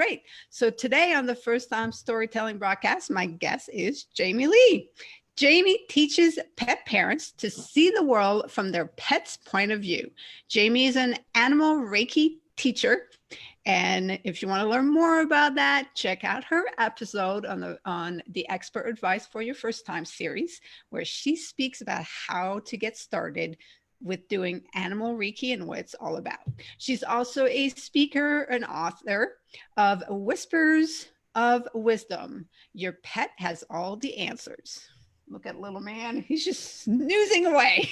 Great. So today on the First Time Storytelling broadcast, my guest is Jaime Lee. Jaime teaches pet parents to see the world from their pet's point of view. Jaime is an Animal Reiki teacher. And if you want to learn more about that, check out her episode on the Expert Advice for Your First Time series, where she speaks about how to get started with doing Animal Reiki and what it's all about. She's also a speaker and author of Whispers of Wisdom. Your pet has all the answers. Look at little man. He's just snoozing away.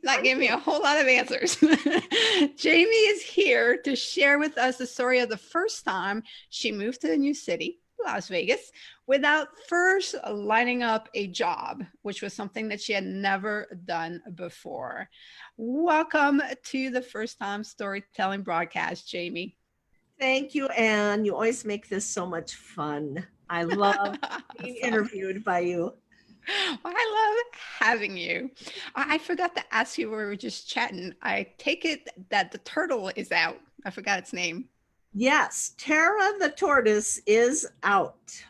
Not giving me a whole lot of answers. Jaime is here to share with us the story of the first time she moved to a new city, Las Vegas, without first lining up a job, which was something that she had never done before. Welcome to the First Time Storytelling broadcast, Jaime. Thank you, Anne. You always make this so much fun. I love being interviewed by you. Well, I love having you. I forgot to ask you, we were just chatting. I take it that the turtle is out. I forgot its name. Yes, Tara the tortoise is out.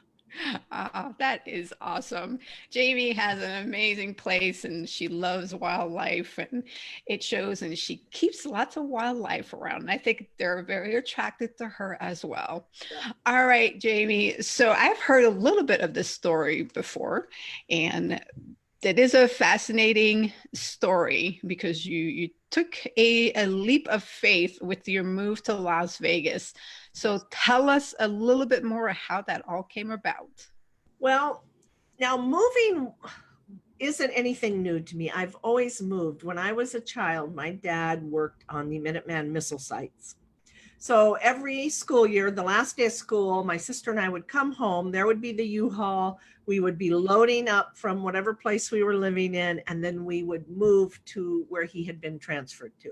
That is awesome. Jaime has an amazing place and she loves wildlife and it shows, and she keeps lots of wildlife around. And I think they're very attracted to her as well. All right, Jaime. So I've heard a little bit of this story before, and it is a fascinating story because you took a leap of faith with your move to Las Vegas. So tell us a little bit more how that all came about. Well, now moving isn't anything new to me. I've always moved. When I was a child, my dad worked on the Minuteman missile sites. So every school year, the last day of school, my sister and I would come home. There would be the U-Haul. We would be loading up from whatever place we were living in, and then we would move to where he had been transferred to.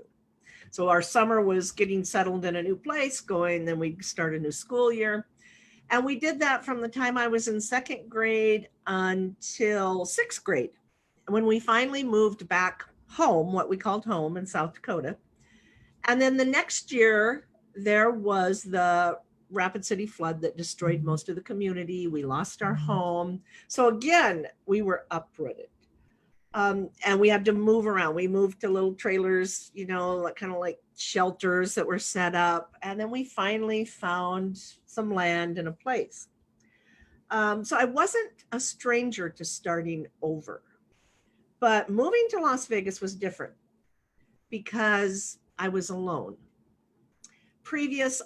So our summer was getting settled in a new place, then we'd start a new school year. And we did that from the time I was in second grade until sixth grade, when we finally moved back home, what we called home in South Dakota. And then the next year, there was the Rapid City flood that destroyed most of the community. We lost our home. So again, we were uprooted. And we had to move around. We moved to little trailers, kind of like shelters that were set up. And then we finally found some land and a place. So I wasn't a stranger to starting over. But moving to Las Vegas was different because I was alone.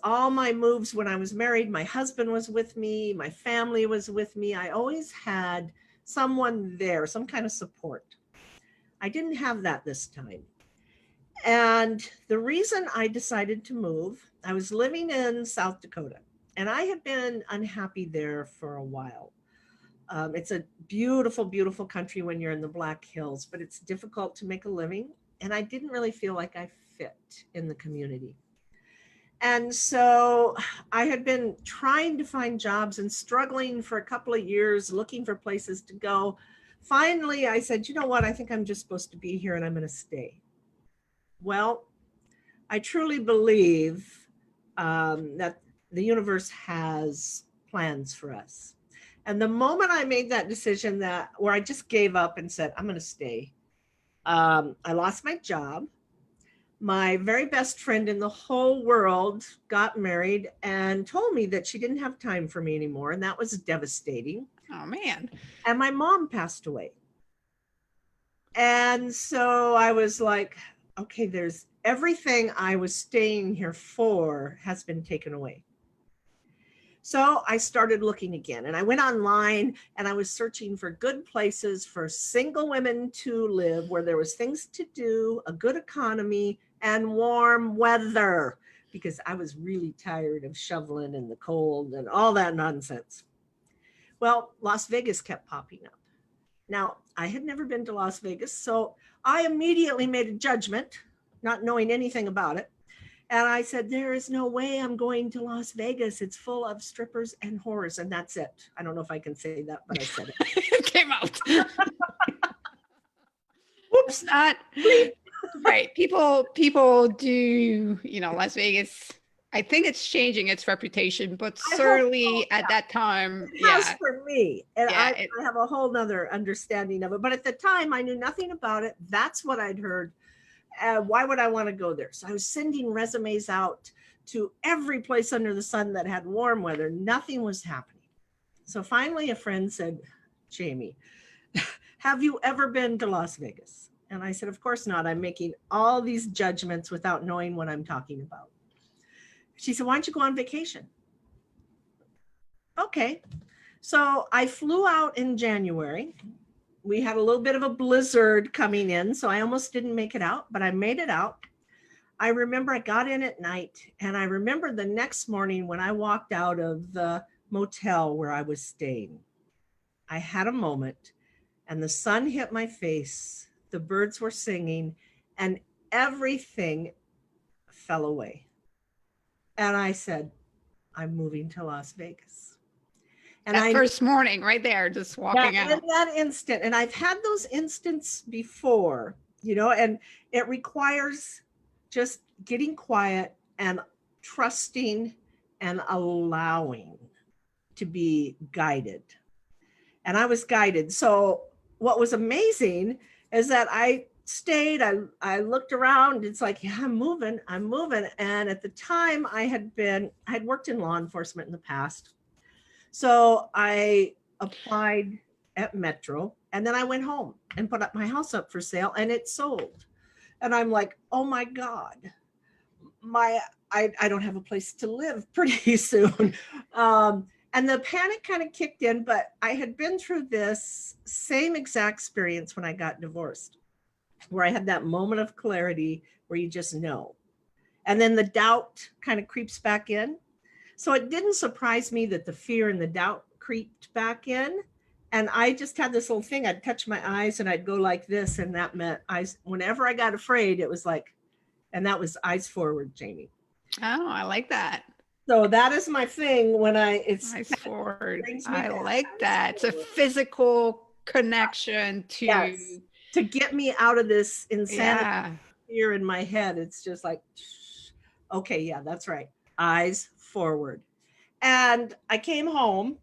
All my moves when I was married, my husband was with me, my family was with me. I always had someone there, some kind of support. I didn't have that this time. And the reason I decided to move, I was living in South Dakota and I had been unhappy there for a while. It's a beautiful, beautiful country when you're in the Black Hills, but it's difficult to make a living. And I didn't really feel like I fit in the community. And so I had been trying to find jobs and struggling for a couple of years, looking for places to go. Finally, I said, you know what? I think I'm just supposed to be here and I'm going to stay. Well, I truly believe that the universe has plans for us. And the moment I made that decision where I just gave up and said, I'm going to stay, I lost my job. My very best friend in the whole world got married and told me that she didn't have time for me anymore. And that was devastating. Oh, man. And my mom passed away. And so I was like, okay, there's everything I was staying here for has been taken away. So I started looking again and I went online and I was searching for good places for single women to live where there was things to do, a good economy, and warm weather, because I was really tired of shoveling in the cold and all that nonsense. Well, Las Vegas kept popping up. Now, I had never been to Las Vegas, so I immediately made a judgment, not knowing anything about it. And I said, there is no way I'm going to Las Vegas. It's full of strippers and whores, and that's it. I don't know if I can say that, but I said it. It came out. Whoops. Not right. People do, Las Vegas. I think it's changing its reputation, but I hope so. certainly at that time, It has yeah, for me. And yeah, I have a whole nother understanding of it. But at the time, I knew nothing about it. That's what I'd heard. Why would I want to go there? So I was sending resumes out to every place under the sun that had warm weather. Nothing was happening. So finally, a friend said, Jamie, have you ever been to Las Vegas? And I said, of course not. I'm making all these judgments without knowing what I'm talking about. She said, why don't you go on vacation? Okay. So I flew out in January. We had a little bit of a blizzard coming in, so I almost didn't make it out, but I made it out. I remember I got in at night, and I remember the next morning when I walked out of the motel where I was staying, I had a moment, and the sun hit my face, the birds were singing, and everything fell away. And I said, I'm moving to Las Vegas. And that first morning right there, just walking out. In that instant, and I've had those instances before, and it requires just getting quiet and trusting and allowing to be guided. And I was guided. So what was amazing is that I stayed, I looked around, it's like, yeah, I'm moving. And at the time I'd worked in law enforcement in the past. So I applied at Metro, and then I went home and put up my house up for sale, and it sold. And I'm like, oh my God, I don't have a place to live pretty soon. And the panic kind of kicked in, but I had been through this same exact experience when I got divorced, where I had that moment of clarity where you just know. And then the doubt kind of creeps back in. So it didn't surprise me that the fear and the doubt creeped back in. And I just had this little thing. I'd touch my eyes and I'd go like this. And that meant eyes. Whenever I got afraid, it was like, and that was eyes forward, Jamie. Oh, I like that. So that is my thing when it's eyes forward. I like that. It's a physical connection to yes, to get me out of this insanity fear in my head. It's just like, okay, yeah, that's right. Eyes forward. And I came home.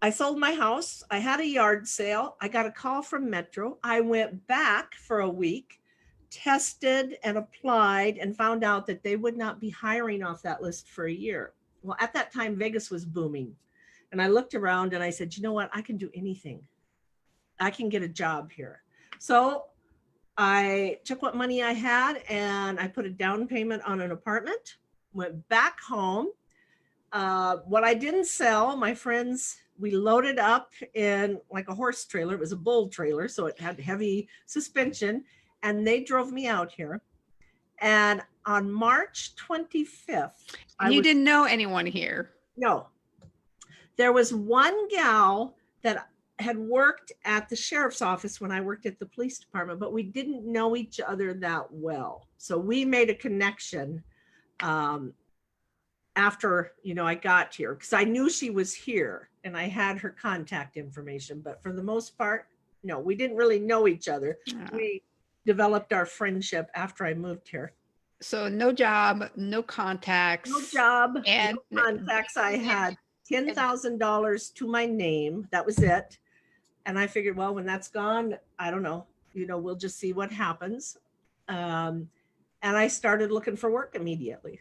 I sold my house. I had a yard sale. I got a call from Metro. I went back for a week, tested and applied, and found out that they would not be hiring off that list for a year. Well, at that time, Vegas was booming. And I looked around and I said, you know what? I can do anything. I can get a job here. So I took what money I had and I put a down payment on an apartment, went back home. What I didn't sell, my friends, we loaded up in like a horse trailer. It was a bull trailer, so it had heavy suspension, and they drove me out here. And on March 25th, you didn't know anyone here? No. There was one gal that had worked at the sheriff's office when I worked at the police department, but we didn't know each other that well. So we made a connection after, I got here, because I knew she was here and I had her contact information. But for the most part, no, we didn't really know each other. We developed our friendship after I moved here. So no job, no contacts. No job, and no contacts. I had $10,000 to my name. That was it. And I figured, well, when that's gone, I don't know, we'll just see what happens. And I started looking for work immediately.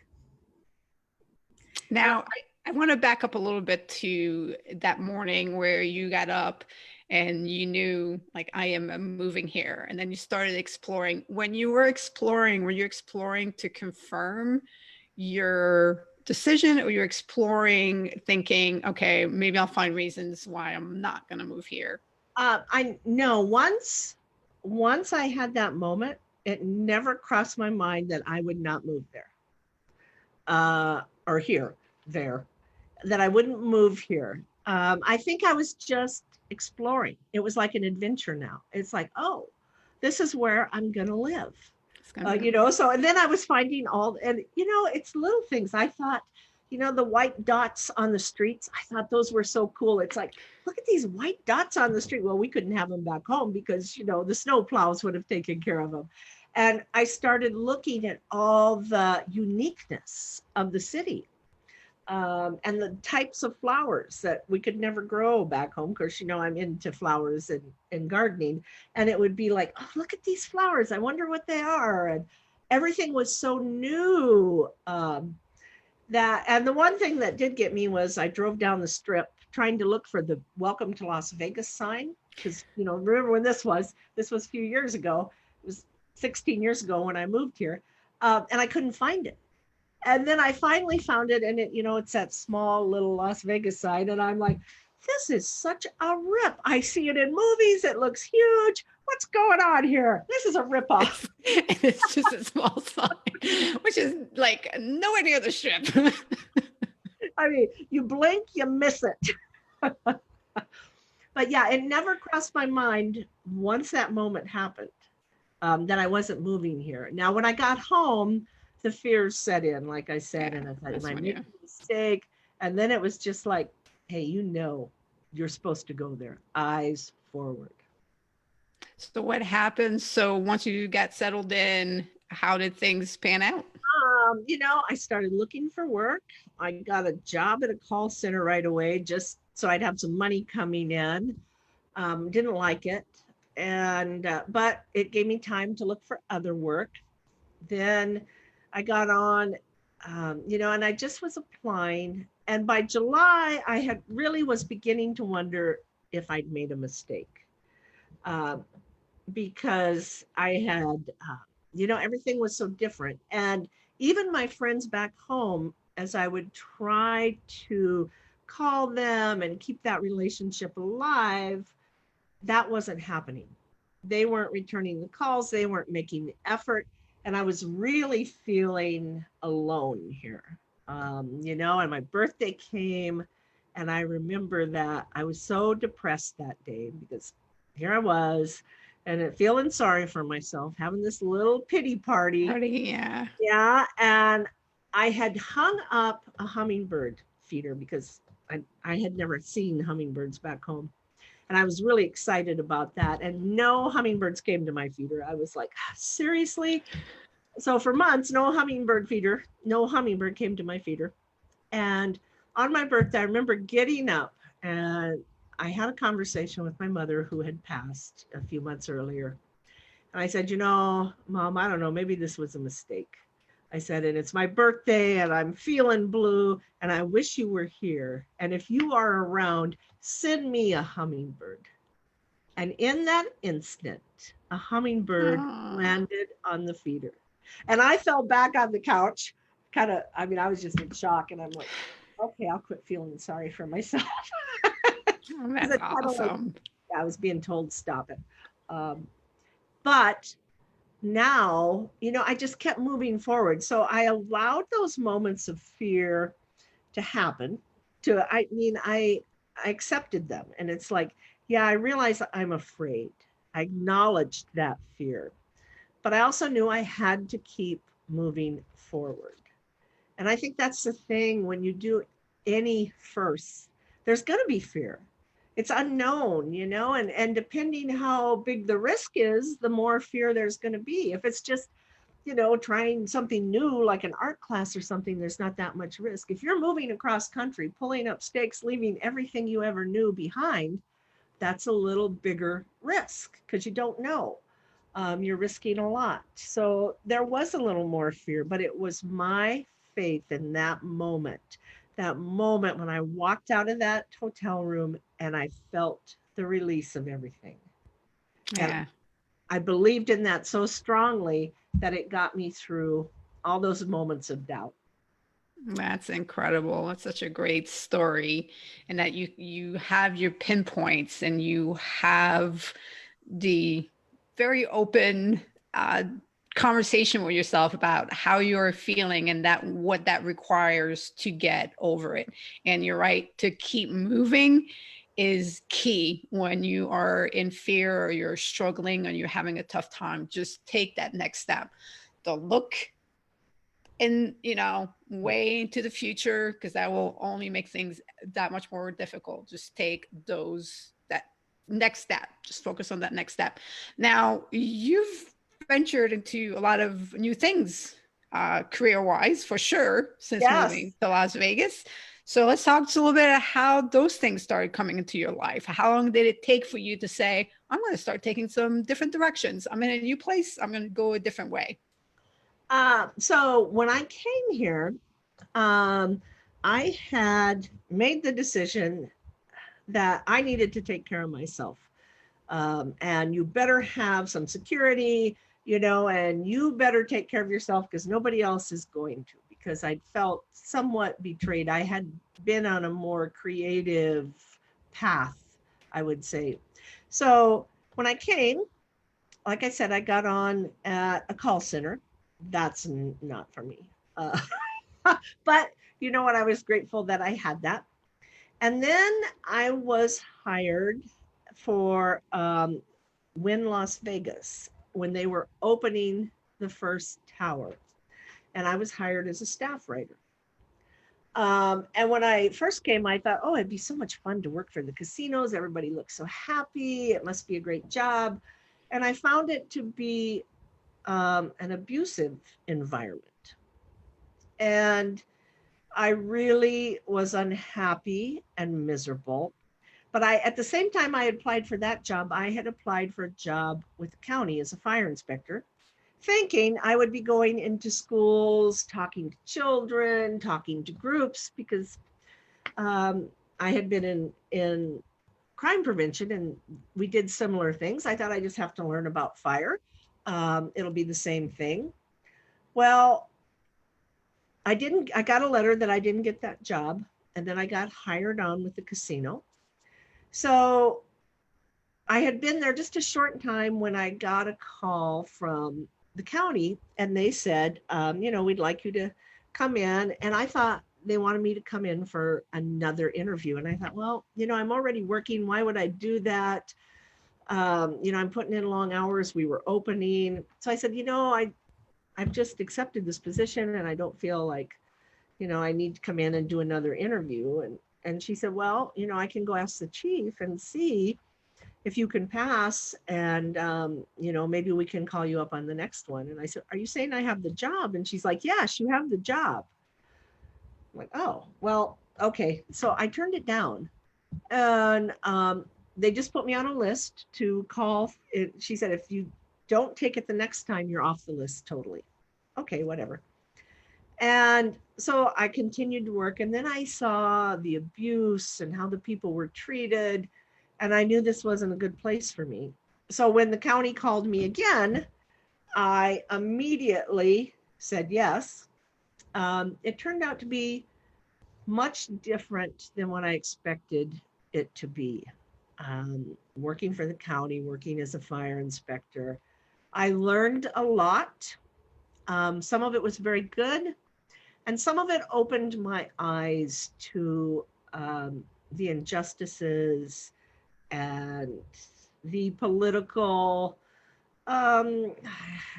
Now, I want to back up a little bit to that morning where you got up and you knew, like, I am moving here. And then you started exploring. When you were exploring, were you exploring to confirm your decision, or you're exploring thinking, okay, maybe I'll find reasons why I'm not going to move here? I know once I had that moment, it never crossed my mind that I would not move there. Or there, that I wouldn't move here. I think I was just exploring. It was like an adventure now. It's like, oh, this is where I'm going to live. So, and then I was finding it's little things. I thought, the white dots on the streets, I thought those were so cool. It's like, look at these white dots on the street. Well, we couldn't have them back home because, the snow plows would have taken care of them. And I started looking at all the uniqueness of the city, and the types of flowers that we could never grow back home. Because, I'm into flowers and gardening. And it would be like, oh, look at these flowers. I wonder what they are. And everything was so new. And the one thing that did get me was I drove down the strip trying to look for the Welcome to Las Vegas sign. Because, remember when this was a few years ago. It was 16 years ago when I moved here. And I couldn't find it. And then I finally found it, and it's that small little Las Vegas sign. And I'm like, this is such a rip. I see it in movies. It looks huge. What's going on here? This is a ripoff. And it's just a small sign, which is like nowhere near the strip. I mean, you blink, you miss it. But yeah, it never crossed my mind once that moment happened, that I wasn't moving here. Now, when I got home, the fears set in, like I said, and I thought, am I making a mistake? And then it was just like, hey, you're supposed to go there. Eyes forward. So what happened? So once you got settled in, how did things pan out? I started looking for work. I got a job at a call center right away, just so I'd have some money coming in. Didn't like it. But it gave me time to look for other work. Then I got on, and I just was applying. And by July, I was beginning to wonder if I'd made a mistake, because I had, everything was so different. And even my friends back home, as I would try to call them and keep that relationship alive, that wasn't happening. They weren't returning the calls. They weren't making the effort. And I was really feeling alone here, and my birthday came. And I remember that I was so depressed that day, because here I was, and feeling sorry for myself, having this little pity party. Yeah. Yeah. And I had hung up a hummingbird feeder, because I had never seen hummingbirds back home. And I was really excited about that. And no hummingbirds came to my feeder. I was like, seriously? So for months, no hummingbird came to my feeder. And on my birthday, I remember getting up, and I had a conversation with my mother, who had passed a few months earlier. And I said, Mom, I don't know, maybe this was a mistake. I said, and it's my birthday, and I'm feeling blue, and I wish you were here. And if you are around, send me a hummingbird. And in that instant, a hummingbird landed on the feeder. And I fell back on the couch, I was just in shock. And I'm like, okay, I'll quit feeling sorry for myself. That's awesome. I was being told, stop it. But now, I just kept moving forward. So I allowed those moments of fear to happen. I accepted them. And it's like, yeah, I realize I'm afraid. I acknowledged that fear. But I also knew I had to keep moving forward. And I think that's the thing when you do any first, there's going to be fear. It's unknown, and depending how big the risk is, the more fear there's going to be. If it's just, trying something new, like an art class or something, there's not that much risk. If you're moving across country, pulling up stakes, leaving everything you ever knew behind, that's a little bigger risk, because you don't know. You're risking a lot. So there was a little more fear, but it was my faith in that moment when I walked out of that hotel room and I felt the release of everything. Yeah. And I believed in that so strongly that it got me through all those moments of doubt. That's incredible. That's such a great story. And that you have your pinpoints, and you have the very open conversation with yourself about how you're feeling, and that what that requires to get over it. And you're right, to keep moving is key when you are in fear, or you're struggling, or you're having a tough time. Just take that next step. Don't look in, way into the future, because that will only make things that much more difficult. Just take that next step. Just focus on that next step. Now, you've ventured into a lot of new things, career-wise, for sure, since moving Yes. to Las Vegas. So let's talk just a little bit of how those things started coming into your life. How long did it take for you to say, I'm going to start taking some different directions? I'm in a new place. I'm going to go a different way. So when I came here, um, I had made the decision that I needed to take care of myself. And you better have some security, and you better take care of yourself because nobody else is going to. Because I felt somewhat betrayed. I had been on a more creative path, I would say. So when I came, like I said, I got on at a call center. That's not for me. Uh, but you know what? I was grateful that I had that. And then I was hired for Win Las Vegas when they were opening the first tower. And I was hired as a staff writer. And when I first came, I thought, oh, it'd be so much fun to work for the casinos. Everybody looks so happy. It must be a great job. And I found it to be an abusive environment. And I really was unhappy and miserable. But at the same time I applied for that job, I had applied for a job with the county as a fire inspector, thinking I would be going into schools, talking to children, talking to groups, because I had been in crime prevention and we did similar things. I thought I just have to learn about fire. It'll be the same thing. Well, I got a letter that I didn't get that job. And then I got hired on with the casino. So I had been there just a short time when I got a call from the county and they said, we'd like you to come in. And I thought they wanted me to come in for another interview. And I thought, well, I'm already working. Why would I do that? I'm putting in long hours. We were opening. So I said, I've just accepted this position and I don't feel like, I need to come in and do another interview. And she said, well, I can go ask the chief and see if you can pass and, maybe we can call you up on the next one. And I said, are you saying I have the job? And she's like, yes, you have the job. I'm like, oh, well, okay. So I turned it down and they just put me on a list to call. She said, if you don't take it the next time, you're off the list totally. Okay, whatever. And so I continued to work. And then I saw the abuse and how the people were treated. And I knew this wasn't a good place for me. So when the county called me again, I immediately said yes. It turned out to be much different than what I expected it to be. Working for the county, working as a fire inspector, I learned a lot. Some of it was very good, and some of it opened my eyes to the injustices and the political, I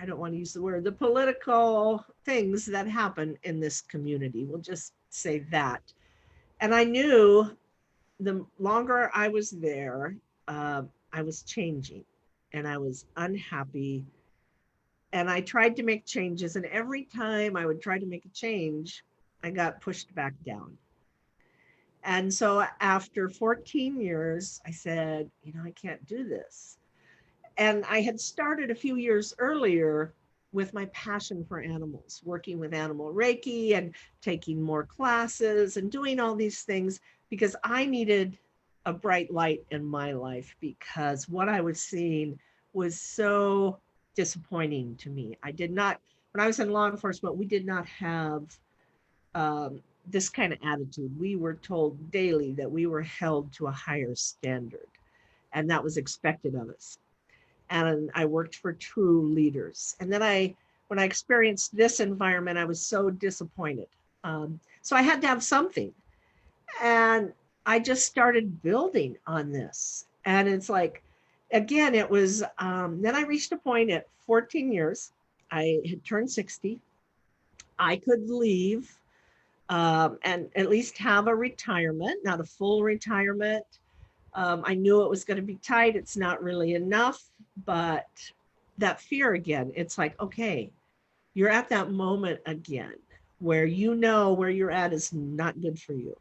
don't want to use the word, the political things that happen in this community. We'll just say that. And I knew the longer I was there, I was changing and I was unhappy. And I tried to make changes. And every time I would try to make a change, I got pushed back down. And so after 14 years, I said, I can't do this. And I had started a few years earlier with my passion for animals, working with Animal Reiki and taking more classes and doing all these things because I needed a bright light in my life because what I was seeing was so disappointing to me. When I was in law enforcement, we did not have this kind of attitude. We were told daily that we were held to a higher standard, and that was expected of us. And I worked for true leaders. And then when I experienced this environment, I was so disappointed. So I had to have something. And I just started building on this. And it's like, again, it was, then I reached a point at 14 years. I had turned 60. I could leave and at least have a retirement, not a full retirement. I knew it was going to be tight. It's not really enough, but that fear again. It's like, okay, you're at that moment again where you know where you're at is not good for you.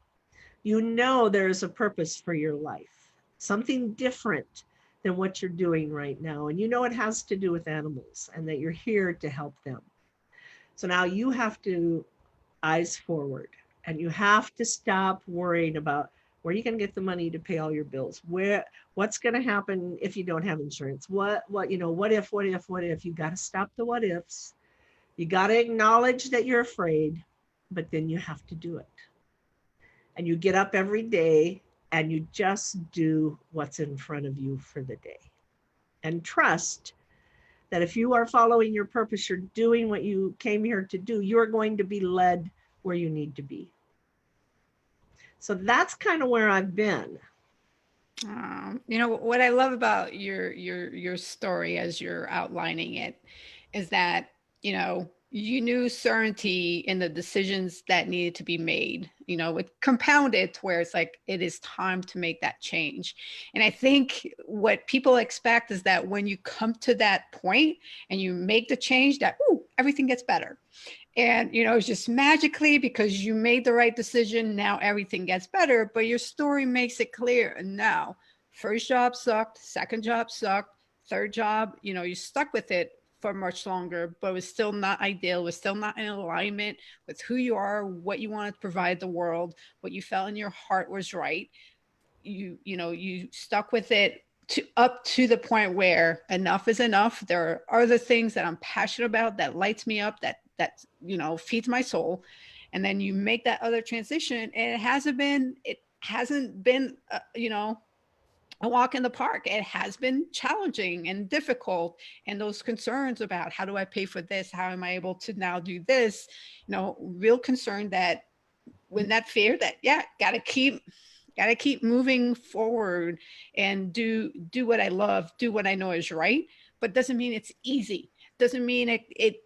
You know there is a purpose for your life, something different than what you're doing right now. And you know it has to do with animals and that you're here to help them. So now you have to eyes forward and you have to stop worrying about where you can get the money to pay all your bills, what's going to happen if you don't have insurance, what if you got to stop the what ifs. You got to acknowledge that you're afraid, but then you have to do it. And you get up every day and you just do what's in front of you for the day. And trust that if you are following your purpose, you're doing what you came here to do, you're going to be led where you need to be. So that's kind of where I've been. What I love about your story as you're outlining it is that you knew certainty in the decisions that needed to be made. It compounded to where it's like it is time to make that change. And I think what people expect is that when you come to that point and you make the change, that everything gets better. And it's just magically because you made the right decision, now everything gets better. But your story makes it clear. And now, first job sucked, second job sucked, third job, you stuck with it for much longer, but it was still not ideal, it was still not in alignment with who you are, what you wanted to provide the world, what you felt in your heart was right. You stuck with it up to the point where enough is enough. There are other things that I'm passionate about, that lights me up, that feeds my soul. And then you make that other transition, and it hasn't been a walk in the park. It has been challenging and difficult, and those concerns about how do I pay for this, how am I able to now do this, real concern that when that fear that gotta keep moving forward and do what I love, do what I know is right. But doesn't mean it's easy. Doesn't mean it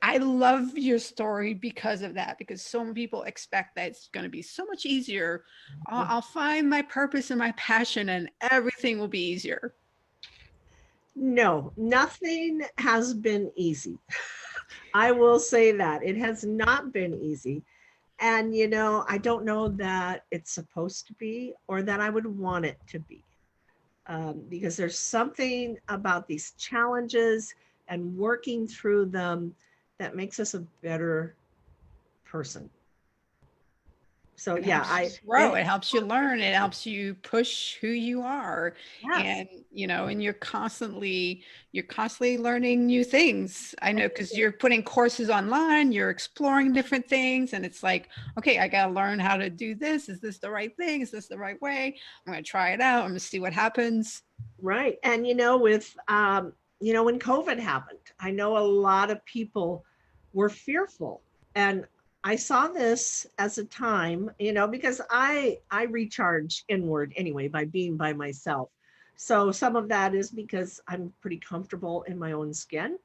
I love your story because of that, because so many people expect that it's going to be so much easier. I'll find my purpose and my passion and everything will be easier. No, nothing has been easy. I will say that it has not been easy. And, I don't know that it's supposed to be or that I would want it to be. Because there's something about these challenges and working through them that makes us a better person. So It yeah, helps you grow. It helps you learn. It helps you push who you are. yes, And you're constantly learning new things. I know, because you're putting courses online, you're exploring different things, and it's like, okay, I got to learn how to do this. Is this the right thing? Is this the right way? I'm going to try it out. I'm going to see what happens. right. And when COVID happened, I know a lot of people were fearful, and I saw this as a time, because I recharge inward anyway by being by myself. So some of that is because I'm pretty comfortable in my own skin.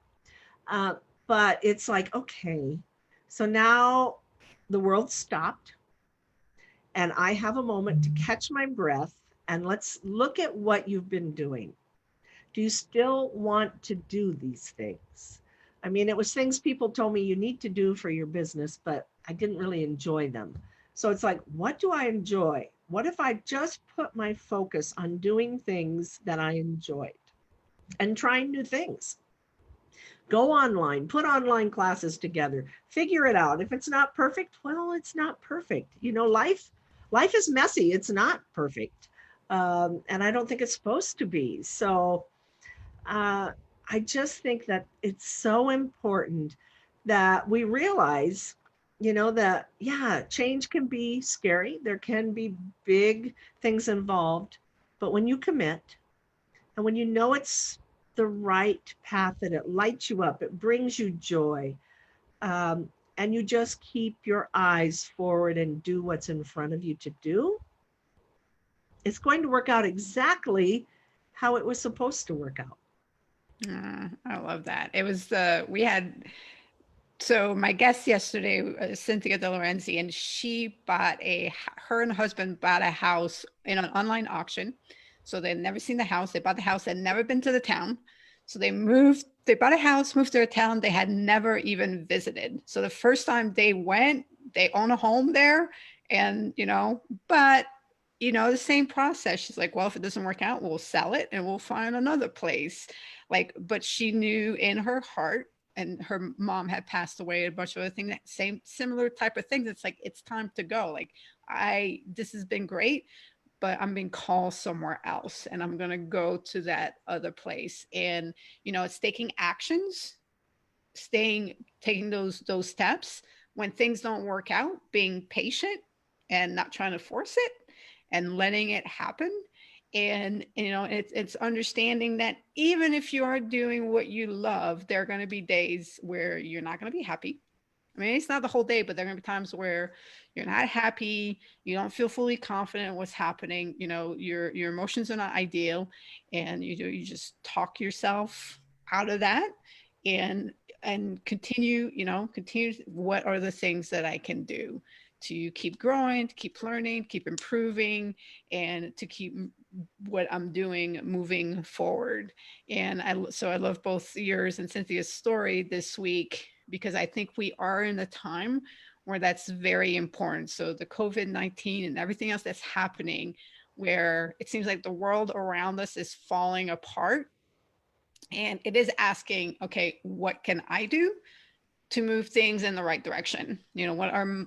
Uh, but it's like, okay, so now the world stopped and I have a moment to catch my breath and let's look at what you've been doing. Do you still want to do these things? I mean, it was things people told me you need to do for your business, but I didn't really enjoy them. So it's like, what do I enjoy? What if I just put my focus on doing things that I enjoyed and trying new things? Go online, put online classes together, figure it out. If it's not perfect, well, it's not perfect. Life is messy. It's not perfect. And I don't think it's supposed to be. So uh, I just think that it's so important that we realize, that, yeah, change can be scary. There can be big things involved. But when you commit and when you know it's the right path, that it lights you up, it brings you joy, and you just keep your eyes forward and do what's in front of you to do, it's going to work out exactly how it was supposed to work out. I love that. It was we had so my guest yesterday, Cynthia De Lorenzi, and her and her husband bought a house in an online auction. So they'd never seen the house. They bought the house. They'd never been to the town. So they bought a house, moved to a town they had never even visited. So the first time they went, they own a home there. And, but, the same process. She's like, well, if it doesn't work out, we'll sell it and we'll find another place. Like, but she knew in her heart, and her mom had passed away, a bunch of other things, that same similar type of things. It's like, it's time to go. Like, this has been great, but I'm being called somewhere else and I'm going to go to that other place. And, it's taking actions, taking those steps when things don't work out, being patient and not trying to force it and letting it happen. And, it's understanding that even if you are doing what you love, there are going to be days where you're not going to be happy. I mean, it's not the whole day, but there are going to be times where you're not happy, you don't feel fully confident in what's happening, your emotions are not ideal, and you just talk yourself out of that, and continue. What are the things that I can do to keep growing, to keep learning, to keep improving, and to keep what I'm doing moving forward. And I love both yours and Cynthia's story this week, because I think we are in a time where that's very important. So the COVID-19 and everything else that's happening, where it seems like the world around us is falling apart, and it is asking, okay, what can I do to move things in the right direction? What are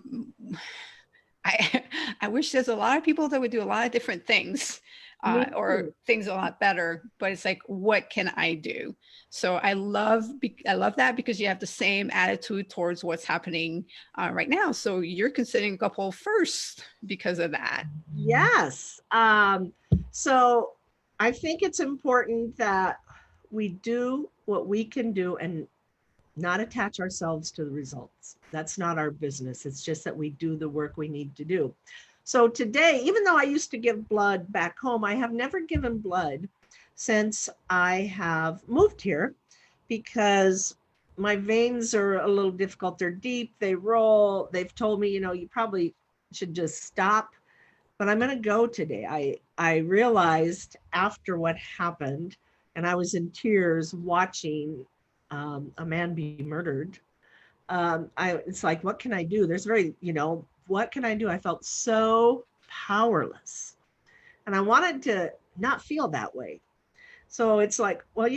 I I wish there's a lot of people that would do a lot of different things, Me or too. things a lot better. But it's like, what can I do? So I love that, because you have the same attitude towards what's happening right now. So you're considering a couple first because of that. Yes. So I think it's important that we do what we can do and not attach ourselves to the results. That's not our business. It's just that we do the work we need to do. So today, even though I used to give blood back home, I have never given blood since I have moved here, because my veins are a little difficult. They're deep, they roll. They've told me, you probably should just stop, but I'm going to go today. I realized after what happened, and I was in tears watching a man be murdered. It's like, what can I do? What can I do? I felt so powerless, and I wanted to not feel that way. So it's like, well,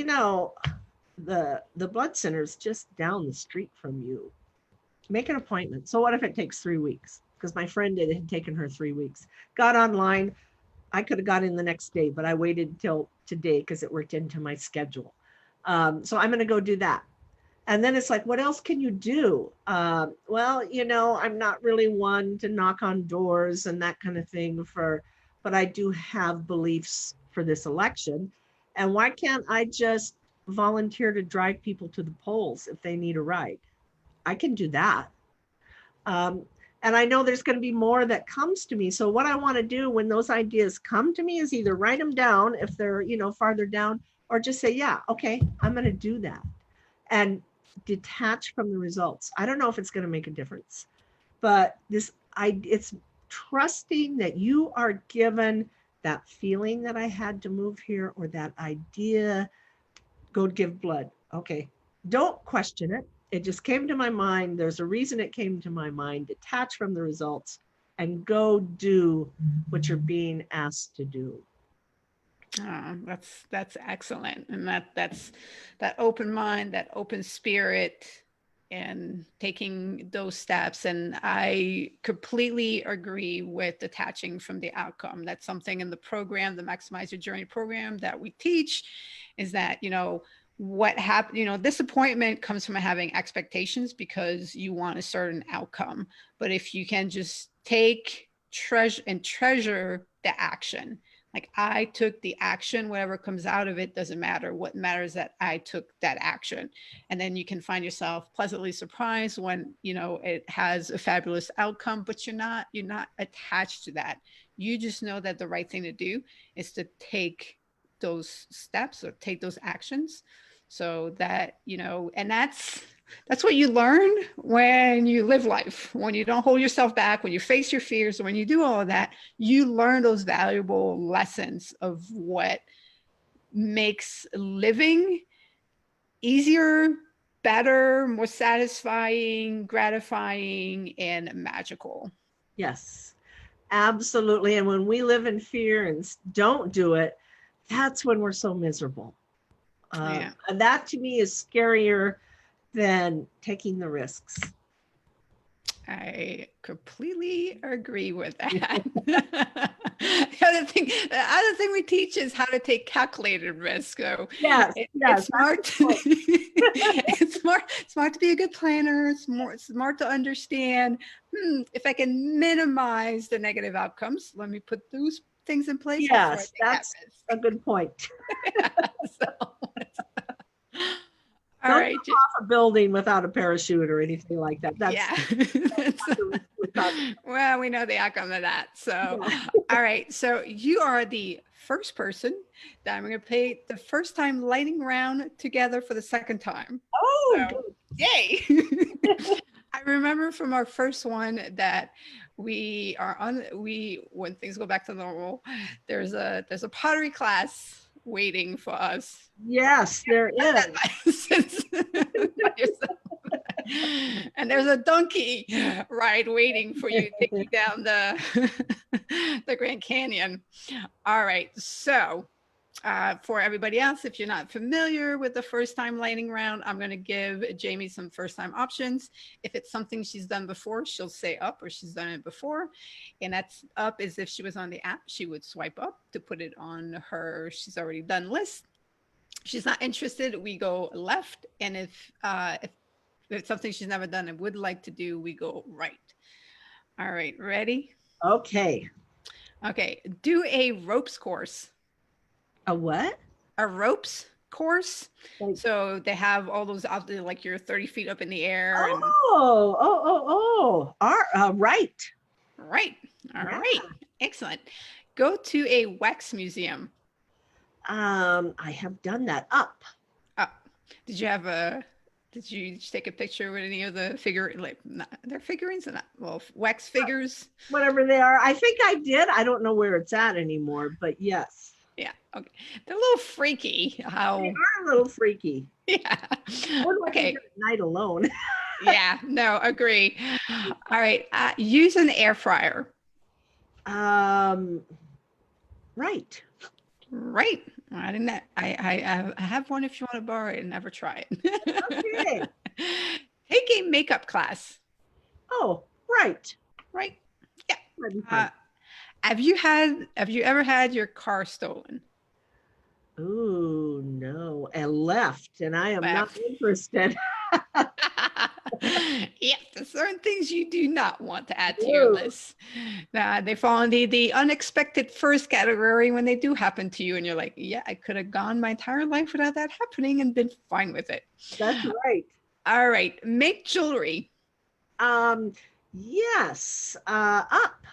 the blood center is just down the street from you. Make an appointment. So what if it takes 3 weeks? Because my friend did, it had taken her 3 weeks. Got online. I could have got in the next day, but I waited till today because it worked into my schedule. So I'm going to go do that. And then it's like, what else can you do? Well, I'm not really one to knock on doors and that kind of thing but I do have beliefs for this election. And why can't I just volunteer to drive people to the polls if they need a ride? I can do that. Um, and I know there's going to be more that comes to me. So what I want to do when those ideas come to me is either write them down if they're, farther down, or just say, yeah, okay, I'm going to do that, and detach from the results. I don't know if it's going to make a difference, but it's trusting that you are given that feeling that I had to move here, or that idea, go give blood. Okay. Don't question it. It just came to my mind. There's a reason it came to my mind. Detach from the results and go do what you're being asked to do. That's excellent, and that's that open mind, that open spirit, and taking those steps. And I completely agree with detaching from the outcome. That's something in the program, the Maximize Your Journey program, that we teach, is that what happened, disappointment comes from having expectations because you want a certain outcome. But if you can just treasure the action, like, I took the action, whatever comes out of it doesn't matter. What matters is that I took that action. And then you can find yourself pleasantly surprised when, it has a fabulous outcome, but you're not attached to that. You just know that the right thing to do is to take those steps or take those actions, so that, and that's what you learn when you live life, when you don't hold yourself back, when you face your fears, when you do all of that. You learn those valuable lessons of what makes living easier, better, more satisfying, gratifying, and magical. Yes, absolutely. And when we live in fear and don't do it, that's when we're so miserable. Yeah. And that to me is scarier than taking the risks. I completely agree with that. The other thing we teach is how to take calculated risk. So Yes, it's yes. smart. It's smart to be a good planner. It's more smart to understand. If I can minimize the negative outcomes, let me put those things in place before I Yes, take that that's a good point. risk. All Don't right. jump off a building without a parachute or anything like that. That's Yeah. the risk we're talking Well, we know the outcome of that. So, about. all right. So you are the first person that I'm going to play the first time lightning round together for the second time. Oh, So, good. yay. I remember from our first one that when things go back to normal, there's a pottery class waiting for us. Yes, there is. By yourself. And there's a donkey ride waiting for you to take you down the Grand Canyon. All right. So for everybody else, if you're not familiar with the first time lightning round, I'm going to give Jamie some first time options. If it's something she's done before, she'll say up, or she's done it before. And that's up is if she was on the app, she would swipe up to put it on her she's already done list. If she's not interested, we go left. And if it's something she's never done and would like to do, we go right. All right, ready? Okay. Okay, do a ropes course. A what? A ropes course. Like, So they have all those out there, like you're 30 feet up in the air. And Right. right. All Yeah. right. Excellent. Go to a wax museum. I have done that. Up. Did you take a picture with any of the they're figurines and wax figures? Whatever they are. I think I did. I don't know where it's at anymore, but yes. Yeah. Okay. They're a little freaky. They are a little freaky. Yeah. Okay. At night alone. Yeah. No, agree. All right. Use an air fryer. Right. Right. I didn't. I have one if you want to borrow it and never try it. Okay. Take a makeup class. Oh, right. Right. Yeah. Have you ever had your car stolen? Oh no, and left, and I am Left. not interested. Yeah, there's certain things you do not want to add to your list. They fall in the unexpected first category when they do happen to you, and you're like, yeah, I could have gone my entire life without that happening and been fine with it. That's right. All right, make jewelry. Yes. Up.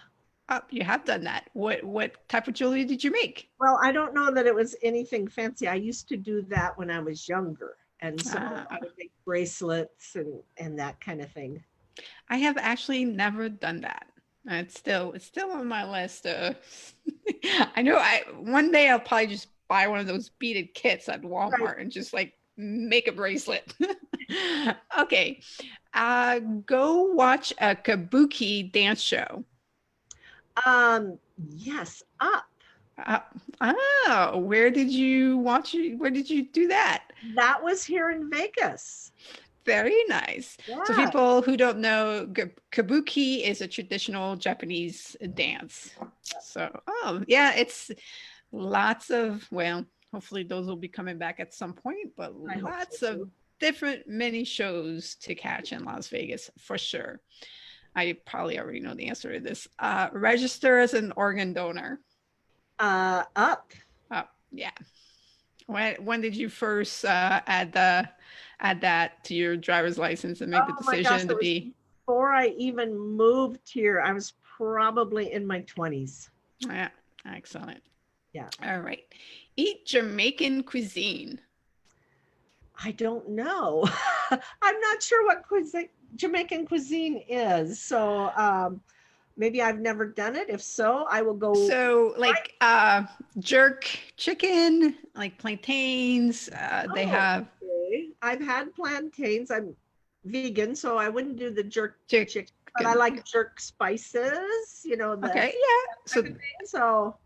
You have done that. What type of jewelry did you make? Well, I don't know that it was anything fancy. I used to do that when I was younger. And so I would make bracelets and that kind of thing. I have actually never done that. It's still on my list. I know one day I'll probably just buy one of those beaded kits at Walmart and just like make a bracelet. Okay. Go watch a kabuki dance show. Yes, up. Where did you watch it? Where did you do that? That was here in Vegas. Very nice. Yeah. So people who don't know, kabuki is a traditional Japanese dance. So, yeah, it's lots of, well, hopefully those will be coming back at some point, but lots of different mini shows to catch in Las Vegas for sure. I probably already know the answer to this. Register as an organ donor. Up. Yeah. When did you first add that to your driver's license and make the decision to be? Before I even moved here, I was probably in my 20s. Yeah, excellent. Yeah. All right. Eat Jamaican cuisine. I don't know. I'm not sure what Jamaican cuisine is. So maybe I've never done it. If so, I will go. So like jerk chicken, like plantains. They have. Okay. I've had plantains. I'm vegan, so I wouldn't do the jerk chicken, but I Chicken. like jerk spices, the Okay, yeah. type So of thing. So,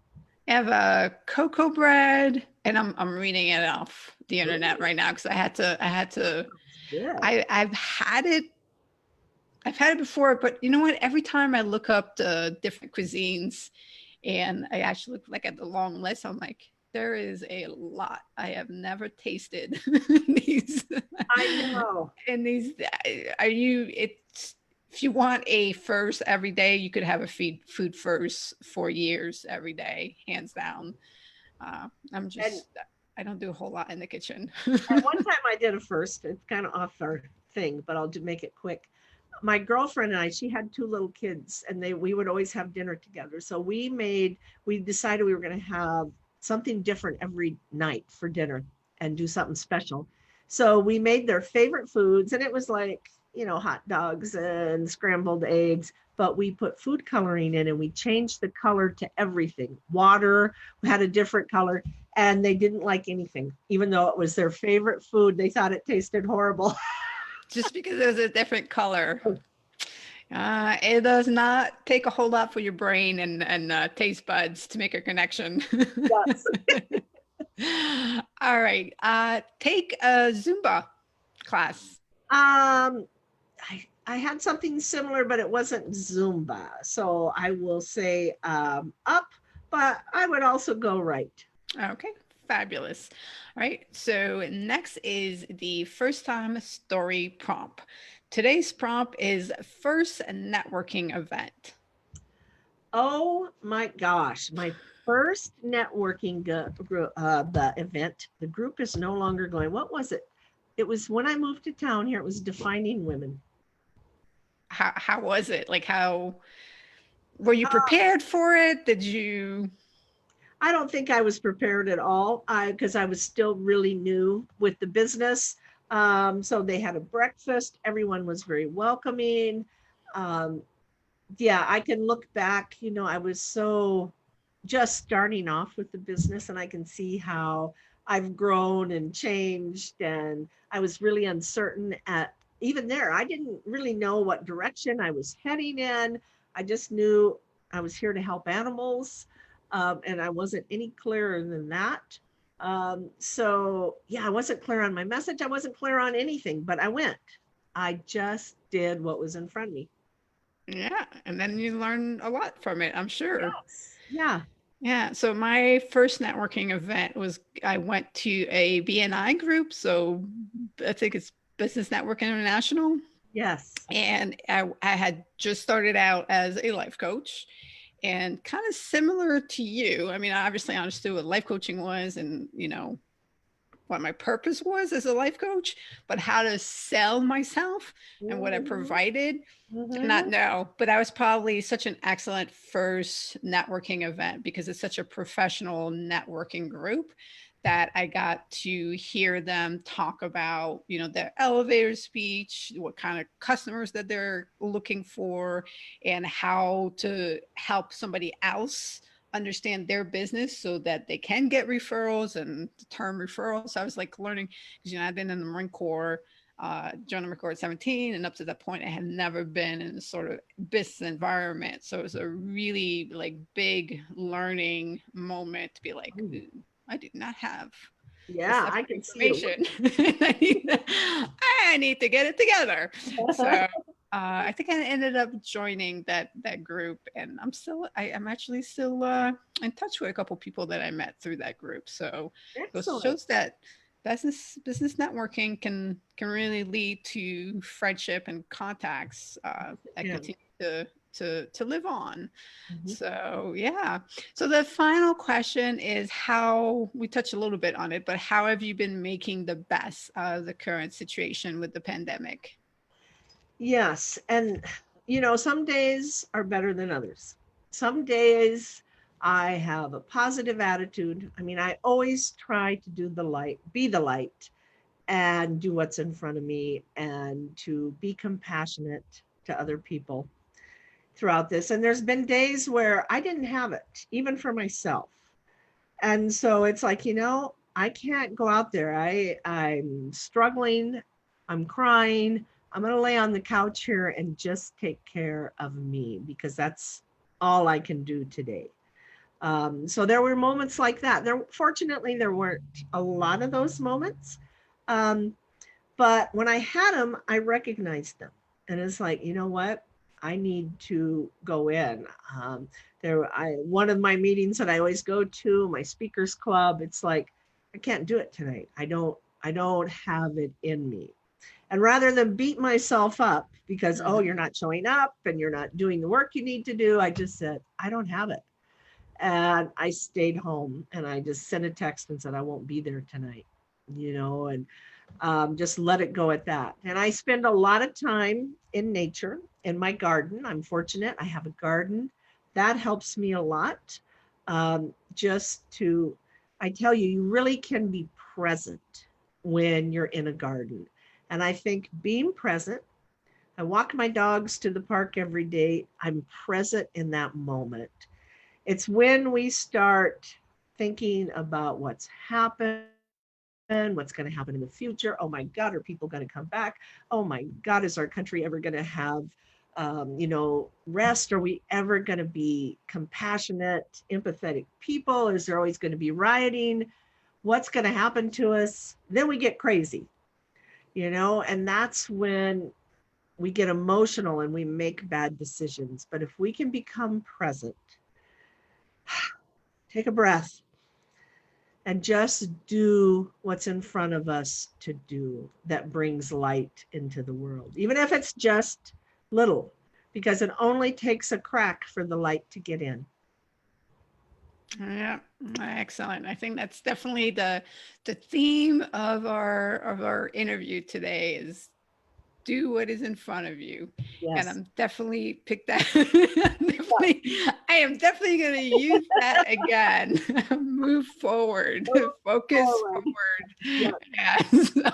I have a cocoa bread, and I'm reading it off the internet ooh, right now because I had to. good. I've had it before, but you know what? Every time I look up the different cuisines and I actually look like at the long list, I'm like, there is a lot I have never tasted. these I know. and these are you it's if you want a first every day, you could have a food first for years every day, hands down. I'm And just I don't do a whole lot in the kitchen. at one time I did a first. It's kind of off our thing, but I'll make it quick. My girlfriend and I, she had two little kids, and we would always have dinner together. So we decided we were going to have something different every night for dinner and do something special. So we made their favorite foods, and it was like, hot dogs and scrambled eggs, but we put food coloring in and we changed the color to everything. Water had a different color, and they didn't like anything, even though it was their favorite food. They thought it tasted horrible. Just because it was a different color. It does not take a whole lot for your brain and taste buds to make a connection. Yes. All right. Take a Zumba class. I had something similar, but it wasn't Zumba. So I will say up, but I would also go right. Okay. Fabulous. All right. So next is the first time story prompt. Today's prompt is first networking event. Oh my gosh. My first networking the event, the group is no longer going. What was it? It was when I moved to town here, it was defining women. How was it? Like how were you Uh, prepared for it? Did you I don't think I was prepared at all because I was still really new with the business. So they had a breakfast. Everyone was very welcoming. Um, yeah, I can look back. I was so just starting off with the business, and I can see how I've grown and changed. And I was really uncertain at even there. I didn't really know what direction I was heading in. I just knew I was here to help animals, and I wasn't any clearer than that. So yeah, I wasn't clear on my message. I wasn't clear on anything, but I went. I just did what was in front of me. yeah, and then you learn a lot from it, I'm sure. Yes. Yeah. Yeah, so my first networking event was I went to a BNI group, so I think it's Business Network International, Yes. and I had just started out as a life coach, and kind of similar to you. I mean, I obviously understood what life coaching was, and what my purpose was as a life coach, but how to sell myself and what I Mhm. provided, did not Mhm. know. But I was probably such an excellent first networking event because it's such a professional networking group that I got to hear them talk about, their elevator speech, what kind of customers that they're looking for, and how to help somebody else understand their business so that they can get referrals and the term referrals. So I was like learning because I've been in the Marine Corps, joined the Marine Corps at 17, and up to that point I had never been in a sort of business environment. So it was a really like big learning moment to be like, Ooh. ooh, I did not have this Yeah, type I of can see it. information. I need to get it together. So I think I ended up joining that group, and I'm actually still in touch with a couple people that I met through that group. So it Excellent. shows that business networking can really lead to friendship and contacts that Yeah. continue to live on. Mhm. So yeah. So the final question is how we touched a little bit on it, but how have you been making the best of the current situation with the pandemic? Yes. And, some days are better than others. Some days I have a positive attitude. I mean, I always try to do the light, be the light, and do what's in front of me and to be compassionate to other people throughout this. And there's been days where I didn't have it, even for myself. And so it's like, I can't go out there. I'm struggling. I'm crying. I'm going to lay on the couch here and just take care of me because that's all I can do today. So there were moments like that. Fortunately, there weren't a lot of those moments. Um, but when I had them, I recognized them. And it's like, you know what? I need to go in. Um, one of my meetings that I always go to, my speakers club, it's like, I can't do it tonight. I don't have it in me. And rather than beat myself up because, oh, you're not showing up and you're not doing the work you need to do, I just said, I don't have it. And I stayed home and I just sent a text and said, I won't be there tonight, and just let it go at that. And I spend a lot of time in nature, in my garden. I'm fortunate. I have a garden. That helps me a lot. I tell you, you really can be present when you're in a garden. And I think being present, I walk my dogs to the park every day. I'm present in that moment. It's when we start thinking about what's happened, what's going to happen in the future. Oh my God, are people going to come back? Oh my God, is our country ever going to have, rest? Are we ever going to be compassionate, empathetic people? Is there always going to be rioting? What's going to happen to us? Then we get crazy, and that's when we get emotional and we make bad decisions. But if we can become present, take a breath, and just do what's in front of us to do that brings light into the world, even if it's just little, because it only takes a crack for the light to get in. Yeah, excellent. I think that's definitely the theme of our interview today is do what is in front of you. And Yes. I'm definitely pick that. Definitely, I am definitely going to use that again. Move forward, Move focus forward. forward. Yeah. Yeah. So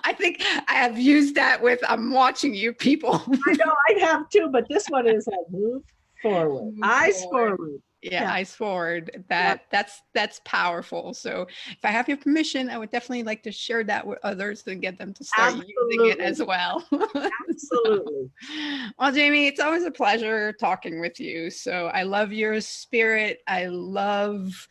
I think I have used that with I'm watching you people. I know I have too, but this one is like move forward, Move eyes forward. forward. Yeah, Yeah. eyes forward. Yeah. That's powerful. So if I have your permission, I would definitely like to share that with others and get them to start using it Absolutely. as well. So, Absolutely. well, Jamie, it's always a pleasure talking with you. So I love your spirit. I love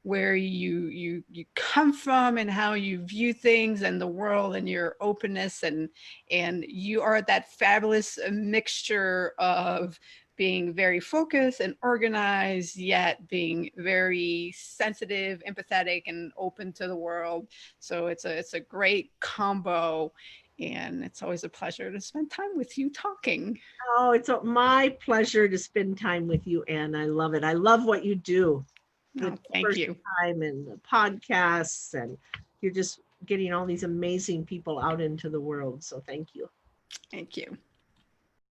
where you come from and how you view things and the world and your openness and you are that fabulous mixture of being very focused and organized, yet being very sensitive, empathetic, and open to the world. So it's a great combo, and it's always a pleasure to spend time with you talking. Oh, it's my pleasure to spend time with you, Anne. I love it. I love what you do. The Oh, thank first you. time and the podcasts, and you're just getting all these amazing people out into the world. So thank you. Thank you.